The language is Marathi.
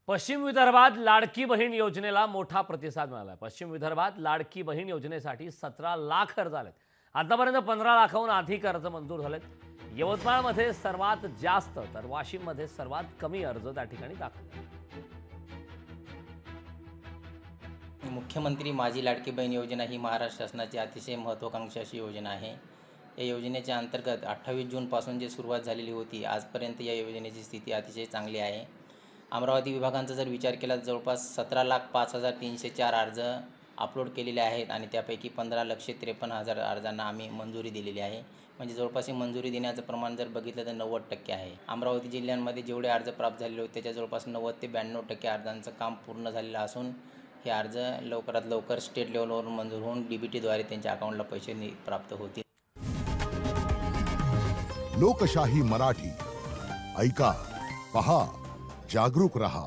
पश्चिम विदर्भात लाडकी बहीण योजनेला मोठा प्रतिसाद मिळाला आहे। पश्चिम विदर्भात लाडकी बहीण योजनेसाठी 17 लाख अर्ज आलेत। आतापर्यंत 15 लाखाहून अधिक अर्ज मंजूर झालेत। यवतमाळमध्ये सर्वात जास्त तर वाशिममध्ये सर्वात कमी अर्ज त्या ठिकाणी दाखल। मुख्यमंत्री माझी लाडकी बहीण योजना ही महाराष्ट्र शासनाची अतिशय महत्त्वाकांक्षी अशी योजना आहे। या योजनेच्या अंतर्गत 28 जूनपासून जी सुरुवात झालेली होती, आजपर्यंत या योजनेची स्थिती अतिशय चांगली आहे। अमरावती विभागांचा जर विचार केला तर जवळपास 17,05,304 अर्ज अपलोड केलेले आहेत आणि त्यापैकी 15,53,000 अर्जांना आम्ही मंजुरी दिलेली आहे। म्हणजे जवळपास मंजुरी देण्याचं प्रमाण जर बघितलं तर 90% आहे। अमरावती जिल्ह्यांमध्ये जेवढे अर्ज प्राप्त झालेले होते त्याच्या जवळपास 90 ते 92% अर्जांचं काम पूर्ण झालेलं असून हे अर्ज लवकरात लवकर स्टेट लेवलवरून मंजूर होऊन DBTद्वारे त्यांच्या अकाउंटला पैसे प्राप्त होतील। लोकशाही मराठी ऐका, पहा, जागरूक रहा।